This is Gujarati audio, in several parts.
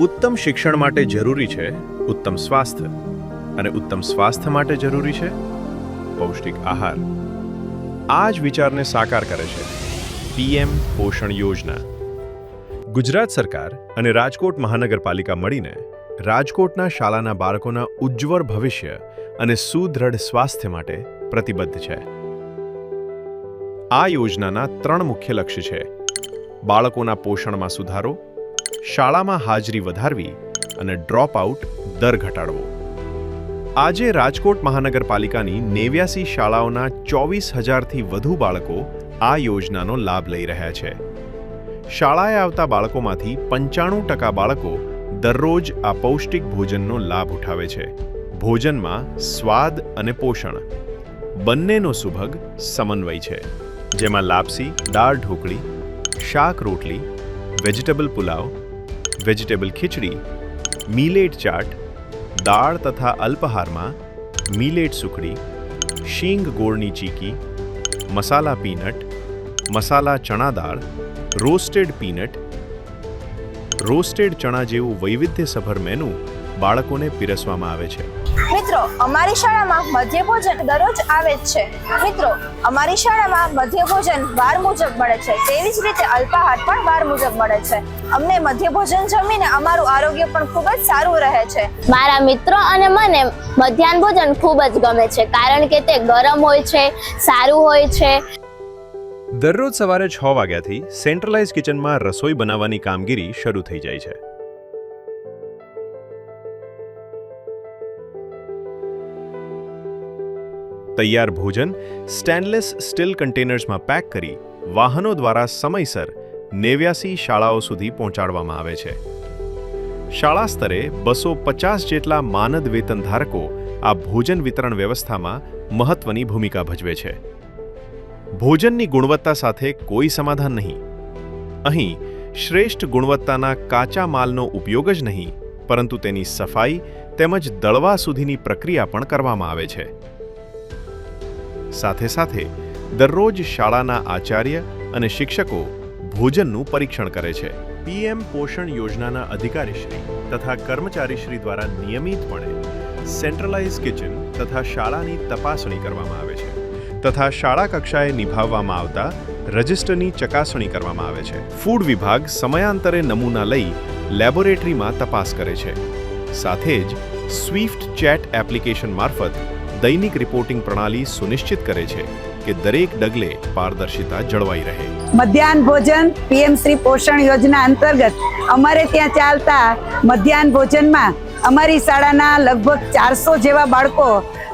ઉત્તમ શિક્ષણ માટે જરૂરી છે ઉત્તમ સ્વાસ્થ્ય, અને ઉત્તમ સ્વાસ્થ્ય માટે જરૂરી છે પૌષ્ટિક આહાર. આ જ વિચારને સાકાર કરે છે પીએમ પોષણ યોજના. ગુજરાત સરકાર અને રાજકોટ મહાનગરપાલિકા મળીને રાજકોટના શાળાના બાળકોના ઉજ્જવળ ભવિષ્ય અને સુદૃઢ સ્વાસ્થ્ય માટે પ્રતિબદ્ધ છે. આ યોજનાના 3 મુખ્ય લક્ષ્ય છે: બાળકોના પોષણમાં સુધારો, શાળામાં હાજરી વધારવી અને ડ્રોપ આઉટ દર ઘટાડવો. આજે રાજકોટ મહાનગરપાલિકાની 89 શાળાઓના 24,000થી વધુ બાળકો આ યોજનાનો લાભ લઈ રહ્યા છે. શાળાએ આવતા બાળકોમાંથી 95% બાળકો દરરોજ આ પૌષ્ટિક ભોજનનો લાભ ઉઠાવે છે. ભોજનમાં સ્વાદ અને પોષણ બંનેનો સુભગ સમન્વય છે, જેમાં લાપસી, દાળ ઢોકળી, શાક રોટલી, વેજીટેબલ પુલાવ, વેજીટેબલ ખીચડી, મિલેટ ચાટ, દાળ તથા અલ્પાહારમાં મિલેટ સુખડી, શીંગ ગોળની ચીકી, મસાલા પીનટ, મસાલા ચણા દાળ, રોસ્ટેડ પીનટ, રોસ્ટેડ ચણા જેવું વૈવિધ્યસભર મેનુ બાળકોને પીરસવામાં આવે છે. મિત્રો, અમારી શાળામાં મધ્ય ભોજન દરરોજ આવે જ છે. મિત્રો, અમારી શાળામાં મધ્ય ભોજન વાર મુજબ મળે છે, તેવી જ રીતે અલ્પાહાર પણ વાર મુજબ મળે છે. અમને મધ્ય ભોજન જમીને અમારું આરોગ્ય પણ ખૂબ જ સારું રહે છે. મારા મિત્રો અને મને મધ્યાહન ભોજન ખૂબ જ ગમે છે, કારણ કે તે ગરમ હોય છે, સારું હોય છે. દરરોજ સવારે 6 વાગ્યાથી સેન્ટ્રલાઇઝ કિચનમાં રસોઈ બનાવવાની કામગીરી શરૂ થઈ જાય છે. તૈયાર ભોજન સ્ટેનલેસ સ્ટીલ કન્ટેનર્સમાં પેક કરી વાહનો દ્વારા સમયસર 89 શાળાઓ સુધી પહોંચાડવામાં આવે છે. શાળા સ્તરે 250 જેટલા માનદ વેતન ધારકો આ ભોજન વિતરણ વ્યવસ્થામાં મહત્વની ભૂમિકા ભજવે છે. ભોજનની ગુણવત્તા સાથે કોઈ સમાધાન નહીં. અહીં શ્રેષ્ઠ ગુણવત્તાના કાચા માલનો ઉપયોગ જ નહીં, પરંતુ તેની સફાઈ તેમજ દળવા સુધીની પ્રક્રિયા પણ કરવામાં આવે છે. સાથે સાથે દરરોજ શાળાના આચાર્ય અને શિક્ષકો ભોજનનું પરીક્ષણ કરે છે. પીએમ પોષણ યોજનાના અધિકારીશ્રી તથા કર્મચારીશ્રી દ્વારા નિયમિતપણે સેન્ટ્રલાઇઝ કિચન તથા શાળાની તપાસણી કરવામાં આવે છે, તથા શાળા કક્ષાએ નિભાવવામાં આવતા રજિસ્ટરની ચકાસણી કરવામાં આવે છે. ફૂડ વિભાગ સમયાંતરે નમૂના લઈ લેબોરેટરીમાં તપાસ કરે છે. સાથે જ સ્વિફ્ટ ચેટ એપ્લિકેશન મારફત દૈનિક રિપોર્ટિંગ પ્રણાલી સુનિશ્ચિત કરે છે કે દરેક ડગલે પારદર્શિતા જળવાઈ રહે. મધ્યાહન ભોજન પીએમ શ્રી પોષણ યોજના અંતર્ગત અમારે ત્યાં ચાલતા મધ્યાહન ભોજનમાં અમારી શાળાના લગભગ 400 જેવા બાળકો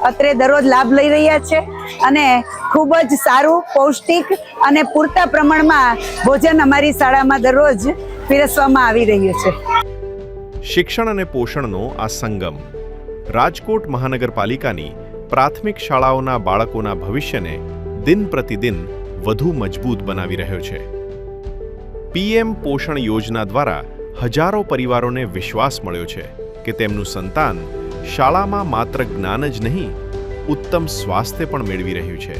અત્રે દરરોજ લાભ લઈ રહ્યા છે, અને ખૂબ જ સારું, પૌષ્ટિક અને પૂરતા પ્રમાણમાં ભોજન અમારી શાળામાં દરરોજ પીરસવામાં આવી રહ્યું છે. શિક્ષણ અને પોષણનો આ સંગમ રાજકોટ મહાનગરપાલિકાની પ્રાથમિક શાળાઓના બાળકોના ભવિષ્યને દિન પ્રતિદિન વધુ મજબૂત બનાવી રહ્યો છે. પીએમ પોષણ યોજના દ્વારા હજારો પરિવારોને વિશ્વાસ મળ્યો છે કે તેમનું સંતાન શાળામાં માત્ર જ્ઞાન જ નહીં, ઉત્તમ સ્વાસ્થ્ય પણ મેળવી રહ્યું છે.